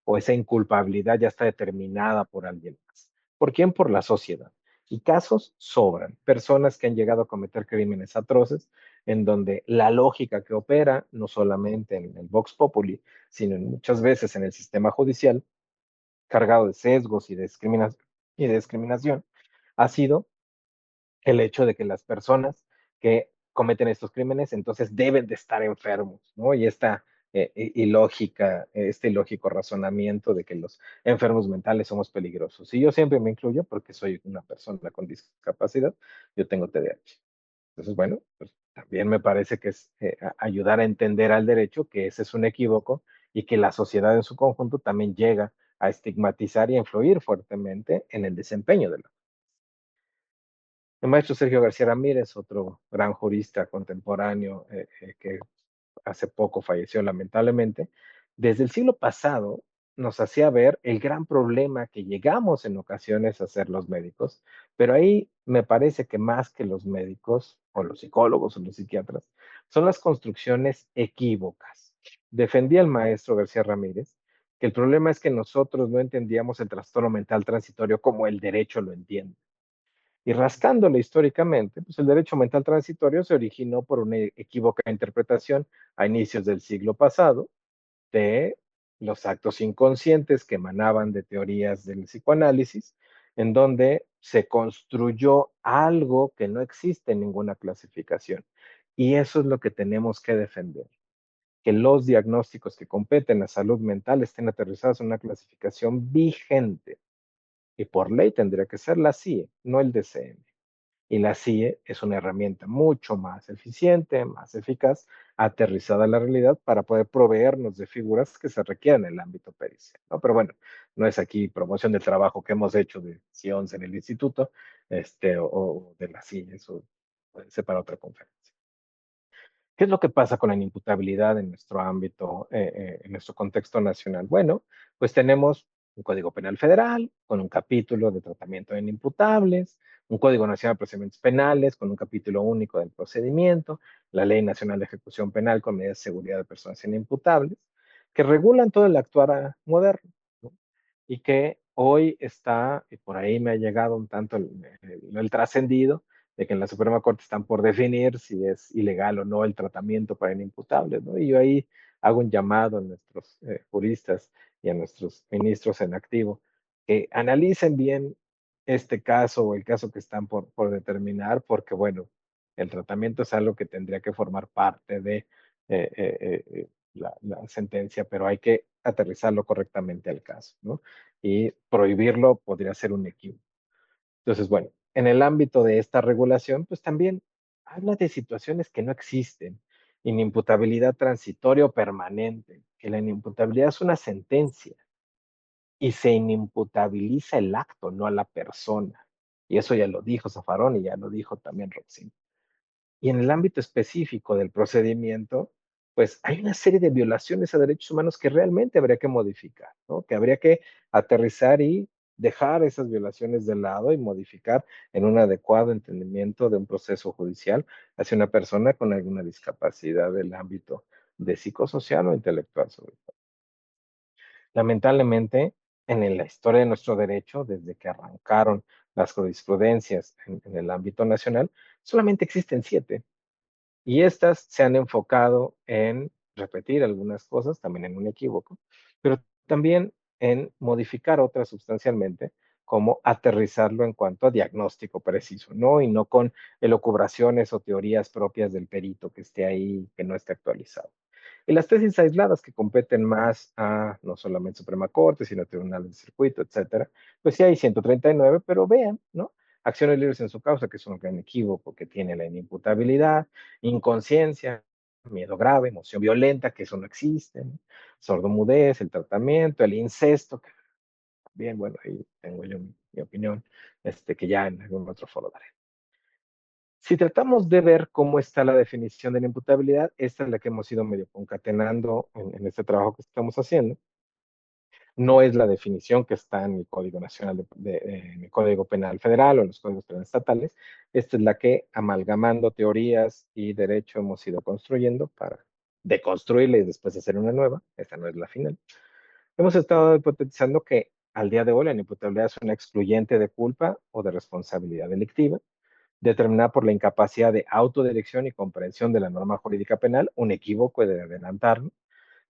o esa inculpabilidad ya está determinada por alguien más. ¿Por quién? Por la sociedad. Y casos sobran. Personas que han llegado a cometer crímenes atroces, en donde la lógica que opera, no solamente en el Vox Populi, sino muchas veces en el sistema judicial, cargado de sesgos y de discriminación, ha sido el hecho de que las personas que cometen estos crímenes entonces deben de estar enfermos, ¿no? Y esta ilógica, este ilógico razonamiento de que los enfermos mentales somos peligrosos. Y yo siempre me incluyo porque soy una persona con discapacidad, yo tengo TDAH. Entonces, bueno, pues también me parece que es ayudar a entender al derecho que ese es un equívoco y que la sociedad en su conjunto también llega a estigmatizar y a influir fuertemente en el desempeño de la. El maestro Sergio García Ramírez, otro gran jurista contemporáneo que hace poco falleció lamentablemente, desde el siglo pasado nos hacía ver el gran problema que llegamos en ocasiones a ser los médicos, pero ahí me parece que más que los médicos o los psicólogos o los psiquiatras, son las construcciones equívocas. Defendía el maestro García Ramírez que el problema es que nosotros no entendíamos el trastorno mental transitorio como el derecho lo entiende. Y rascándole históricamente, pues el derecho mental transitorio se originó por una equívoca interpretación a inicios del siglo pasado de los actos inconscientes que emanaban de teorías del psicoanálisis, en donde se construyó algo que no existe en ninguna clasificación. Y eso es lo que tenemos que defender, que los diagnósticos que competen a salud mental estén aterrizados en una clasificación vigente. Y por ley tendría que ser la CIE, no el DCM. Y la CIE es una herramienta mucho más eficiente, más eficaz, aterrizada a la realidad para poder proveernos de figuras que se requieren en el ámbito pericial, ¿no? Pero bueno, no es aquí promoción del trabajo que hemos hecho de CIONS en el instituto, o de la CIE, eso puede ser para otra conferencia. ¿Qué es lo que pasa con la inimputabilidad en nuestro ámbito, en nuestro contexto nacional? Bueno, pues tenemos un Código Penal Federal con un capítulo de tratamiento de inimputables, un Código Nacional de Procedimientos Penales con un capítulo único del procedimiento, la Ley Nacional de Ejecución Penal con medidas de seguridad de personas inimputables, que regulan todo el actuar moderno, ¿no? Y que hoy está, y por ahí me ha llegado un tanto el trascendido, de que en la Suprema Corte están por definir si es ilegal o no el tratamiento para inimputables, ¿no? Y yo ahí hago un llamado a nuestros juristas y a nuestros ministros en activo que analicen bien este caso o el caso que están por determinar, porque bueno, el tratamiento es algo que tendría que formar parte de la sentencia, pero hay que aterrizarlo correctamente al caso, ¿no? Y prohibirlo podría ser un equívoco. Entonces, bueno, en el ámbito de esta regulación, pues también habla de situaciones que no existen. Inimputabilidad transitoria o permanente, que la inimputabilidad es una sentencia y se inimputabiliza el acto, no a la persona. Y eso ya lo dijo Zaffaroni y ya lo dijo también Roxin. Y en el ámbito específico del procedimiento, pues hay una serie de violaciones a derechos humanos que realmente habría que modificar, ¿no? Que habría que aterrizar y dejar esas violaciones de lado y modificar en un adecuado entendimiento de un proceso judicial hacia una persona con alguna discapacidad del ámbito de psicosocial o intelectual sobre todo. Lamentablemente, en la historia de nuestro derecho, desde que arrancaron las jurisprudencias en el ámbito nacional, solamente existen 7 y estas se han enfocado en repetir algunas cosas, también en un equívoco, pero también en modificar otras sustancialmente, como aterrizarlo en cuanto a diagnóstico preciso, ¿no? Y no con elucubraciones o teorías propias del perito que esté ahí, que no esté actualizado. Y las tesis aisladas que competen más a no solamente Suprema Corte, sino tribunales de circuito, etcétera, pues sí hay 139, pero vean, ¿no? Acciones libres en su causa, que es un gran equívoco que tiene la inimputabilidad, inconsciencia, miedo grave, emoción violenta, que eso no existe, ¿no? Sordomudez, el tratamiento, el incesto, que bien, bueno, ahí tengo yo mi opinión, que ya en algún otro foro daré. Si tratamos de ver cómo está la definición de la imputabilidad, esta es la que hemos ido medio concatenando en este trabajo que estamos haciendo. No es la definición que está en el Código Nacional, en el Código Penal Federal o en los códigos penales estatales. Esta es la que, amalgamando teorías y derecho, hemos ido construyendo para deconstruirla y después hacer una nueva. Esta no es la final. Hemos estado hipotetizando que al día de hoy la imputabilidad es una excluyente de culpa o de responsabilidad delictiva determinada por la incapacidad de autodirección y comprensión de la norma jurídica penal, un equívoco de adelantarlo,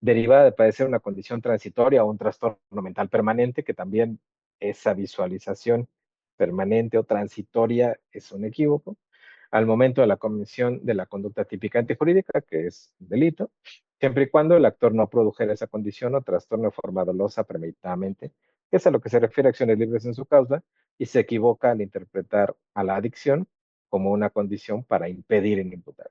derivada de padecer una condición transitoria o un trastorno mental permanente, que también esa visualización permanente o transitoria es un equívoco, al momento de la comisión de la conducta típica antijurídica, que es un delito, siempre y cuando el actor no produjera esa condición o trastorno de forma dolosa premeditadamente, que es a lo que se refiere a acciones libres en su causa, y se equivoca al interpretar a la adicción como una condición para impedir el imputar.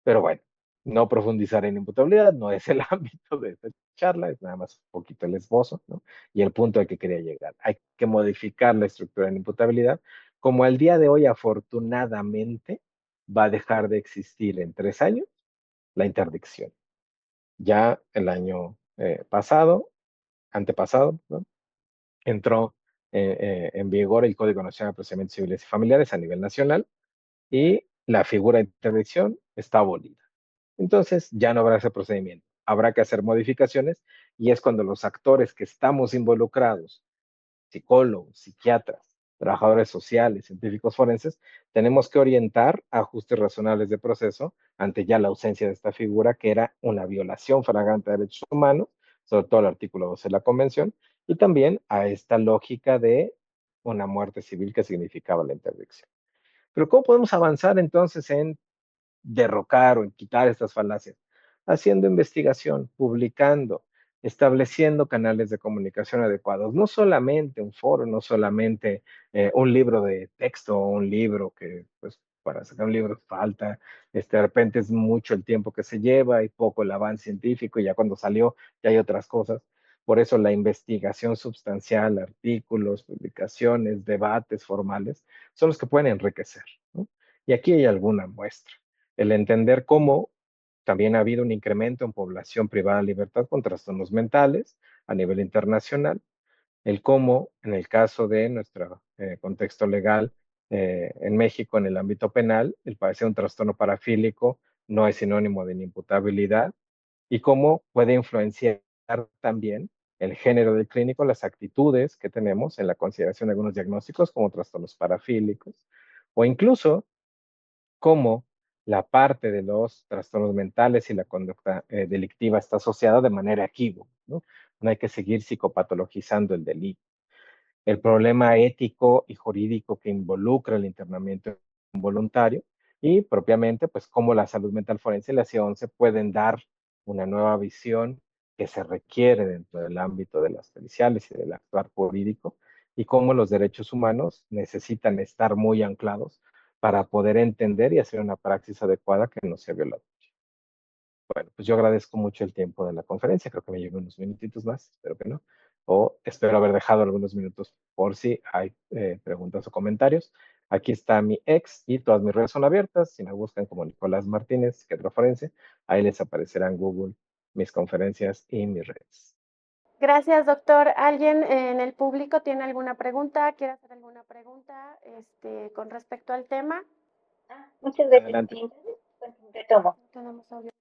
Pero bueno, no profundizar en imputabilidad no es el ámbito de esta charla, es nada más un poquito el esbozo, ¿no? Y el punto al que quería llegar. Hay que modificar la estructura de la imputabilidad, como al día de hoy afortunadamente va a dejar de existir en 3 años la interdicción. Ya el año pasado, antepasado, ¿no? Entró en vigor el Código Nacional de Procedimientos Civiles y Familiares a nivel nacional y la figura de interdicción está abolida. Entonces ya no habrá ese procedimiento. Habrá que hacer modificaciones y es cuando los actores que estamos involucrados, psicólogos, psiquiatras, trabajadores sociales, científicos forenses, tenemos que orientar ajustes razonables de proceso ante ya la ausencia de esta figura que era una violación flagrante de derechos humanos, sobre todo el artículo 12 de la Convención, y también a esta lógica de una muerte civil que significaba la interdicción. Pero ¿cómo podemos avanzar entonces en derrocar o en quitar estas falacias? Haciendo investigación, publicando, estableciendo canales de comunicación adecuados. No solamente un foro, no solamente un libro de texto o un libro que, pues, para sacar un libro falta, de repente es mucho el tiempo que se lleva y poco el avance científico y ya cuando salió ya hay otras cosas. Por eso la investigación substancial, artículos, publicaciones, debates formales, son los que pueden enriquecer, ¿no? Y aquí hay alguna muestra. El entender cómo también ha habido un incremento en población privada de libertad con trastornos mentales a nivel internacional, el cómo, en el caso de nuestro contexto legal en México, en el ámbito penal, el padecer un trastorno parafílico no es sinónimo de inimputabilidad, y cómo puede influenciar también el género del clínico, las actitudes que tenemos en la consideración de algunos diagnósticos como trastornos parafílicos, o incluso cómo la parte de los trastornos mentales y la conducta delictiva está asociada de manera equívoca, ¿no? No hay que seguir psicopatologizando el delito. El problema ético y jurídico que involucra el internamiento involuntario y propiamente, pues, cómo la salud mental forense y la C11 pueden dar una nueva visión que se requiere dentro del ámbito de las periciales y del actuar jurídico y cómo los derechos humanos necesitan estar muy anclados para poder entender y hacer una praxis adecuada que no sea violada. bueno, pues yo agradezco mucho el tiempo de la conferencia, creo que me llevo unos minutitos más, espero que no, o espero haber dejado algunos minutos por si hay preguntas o comentarios. Aquí está mi ex y todas mis redes son abiertas. Si me buscan como Nicolás Martínez, psiquiatra forense, ahí les aparecerá en Google mis conferencias y mis redes. Gracias, doctor. ¿Alguien en el público tiene alguna pregunta? ¿Quiere hacer alguna pregunta con respecto al tema? Muchas gracias. Adelante. Entonces, pues, retomo. Tenemos audio.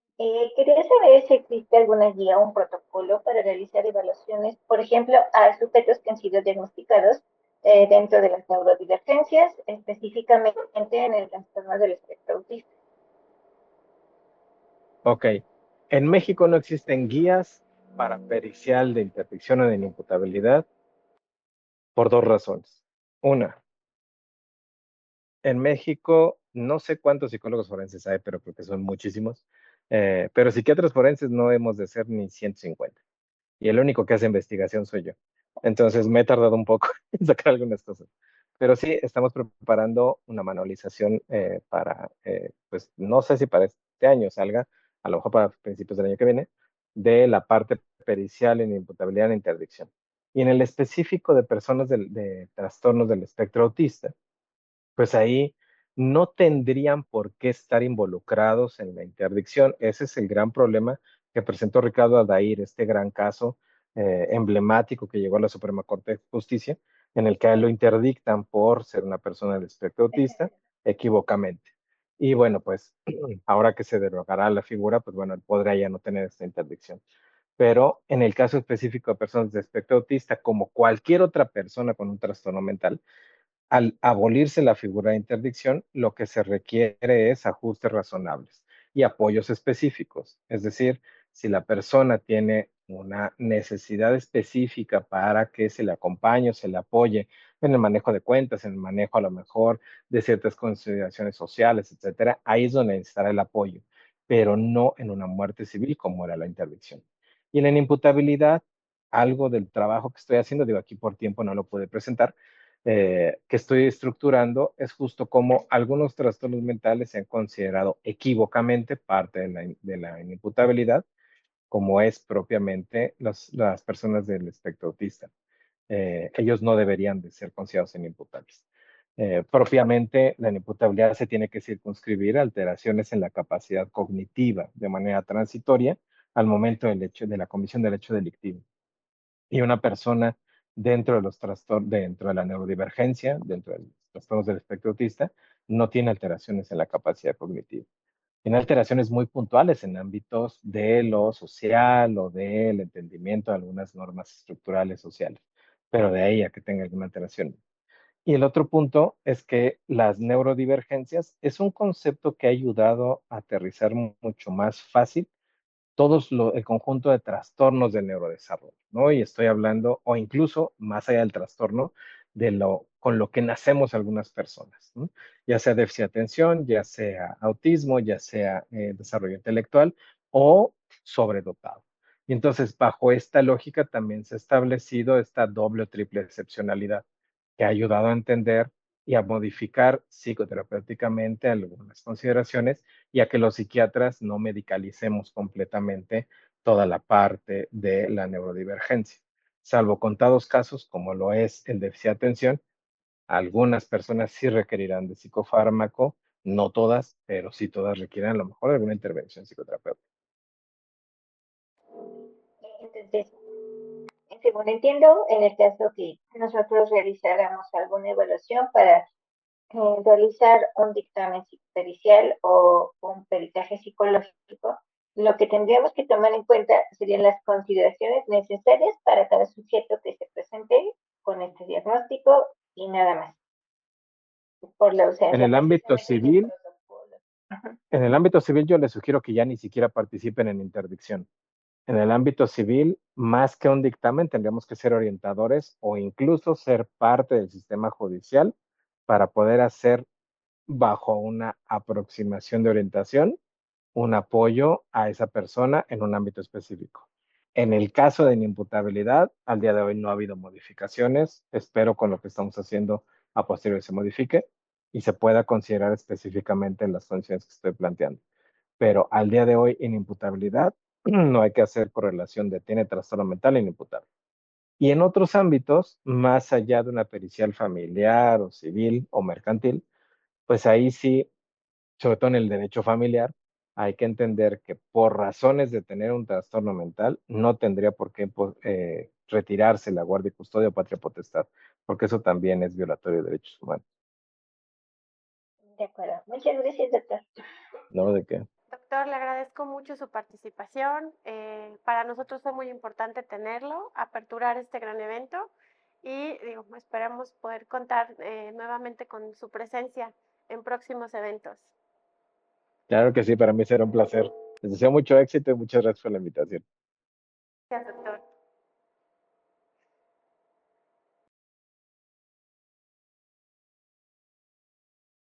Quería saber si existe alguna guía o un protocolo para realizar evaluaciones, por ejemplo, a sujetos que han sido diagnosticados dentro de las neurodivergencias, específicamente en el trastorno del espectro autista. Ok. En México no existen guías para pericial de interdicción o de inimputabilidad por dos razones. Una, en México no sé cuántos psicólogos forenses hay, pero creo que son muchísimos. Pero psiquiatras forenses no hemos de ser ni 150. Y el único que hace investigación soy yo. Entonces me he tardado un poco en sacar algunas cosas. Pero sí, estamos preparando una manualización para, pues no sé si para este año salga, a lo mejor para principios del año que viene, de la parte pericial en imputabilidad e interdicción. Y en el específico de personas de trastornos del espectro autista, pues ahí no tendrían por qué estar involucrados en la interdicción. Ese es el gran problema que presentó Ricardo Adair, este gran caso emblemático que llegó a la Suprema Corte de Justicia, en el que a él lo interdictan por ser una persona del espectro autista, equivocamente. Y bueno, pues ahora que se derogará la figura, pues bueno, él podrá ya no tener esta interdicción. Pero en el caso específico de personas de espectro autista, como cualquier otra persona con un trastorno mental, al abolirse la figura de interdicción, lo que se requiere es ajustes razonables y apoyos específicos. Es decir, si la persona tiene una necesidad específica para que se le acompañe o se le apoye en el manejo de cuentas, en el manejo a lo mejor de ciertas consideraciones sociales, etcétera, ahí es donde necesitará el apoyo, pero no en una muerte civil como era la interdicción. Y en la inimputabilidad, algo del trabajo que estoy haciendo, digo aquí por tiempo no lo pude presentar, que estoy estructurando es justo como algunos trastornos mentales se han considerado equívocamente parte de la inimputabilidad, como es propiamente las personas del espectro autista. Ellos no deberían de ser considerados inimputables. Propiamente, la inimputabilidad se tiene que circunscribir a alteraciones en la capacidad cognitiva de manera transitoria al momento del hecho, de la comisión del hecho delictivo. Y una persona dentro de los trastornos, dentro de la neurodivergencia, dentro de los trastornos del espectro autista, no tiene alteraciones en la capacidad cognitiva. Tiene alteraciones muy puntuales en ámbitos de lo social o del entendimiento de algunas normas estructurales sociales, pero de ahí a que tenga alguna alteración. Y el otro punto es que las neurodivergencias es un concepto que ha ayudado a aterrizar mucho más fácil el conjunto de trastornos del neurodesarrollo, ¿no? Y estoy hablando, o incluso más allá del trastorno, con lo que nacemos algunas personas, ¿no? Ya sea déficit de atención, ya sea autismo, ya sea desarrollo intelectual o sobredotado. Y entonces, bajo esta lógica también se ha establecido esta doble o triple excepcionalidad que ha ayudado a entender y a modificar psicoterapéuticamente algunas consideraciones y a que los psiquiatras no medicalicemos completamente toda la parte de la neurodivergencia. Salvo contados casos, como lo es el déficit de atención, algunas personas sí requerirán de psicofármaco, no todas, pero sí todas requieren a lo mejor alguna intervención psicoterapéutica. Entonces, según entiendo, en el caso que nosotros realizáramos alguna evaluación para realizar un dictamen pericial o un peritaje psicológico, lo que tendríamos que tomar en cuenta serían las consideraciones necesarias para cada sujeto que se presente con este diagnóstico y nada más, por la En ausencia el ámbito precisamente de civil, protocolos. Ajá. en el ámbito civil yo les sugiero que ya ni siquiera participen en interdicción. En el ámbito civil, más que un dictamen, tendríamos que ser orientadores o incluso ser parte del sistema judicial para poder hacer, bajo una aproximación de orientación, un apoyo a esa persona en un ámbito específico. En el caso de inimputabilidad, al día de hoy no ha habido modificaciones. Espero con lo que estamos haciendo a posteriori se modifique y se pueda considerar específicamente en las condiciones que estoy planteando. pero al día de hoy inimputabilidad, no hay que hacer correlación de tiene trastorno mental inimputable. Y en otros ámbitos, más allá de una pericial familiar o civil o mercantil, pues ahí sí, sobre todo en el derecho familiar, hay que entender que por razones de tener un trastorno mental, no tendría por qué retirarse la guardia y custodia o patria potestad, porque eso también es violatorio de derechos humanos. De acuerdo. Muchas gracias, doctor. ¿No? ¿De qué? Doctor, le agradezco mucho su participación. Para nosotros fue muy importante tenerlo, aperturar este gran evento y digo, esperamos poder contar nuevamente con su presencia en próximos eventos. Claro que sí, para mí será un placer. Les deseo mucho éxito y muchas gracias por la invitación. Gracias, doctor.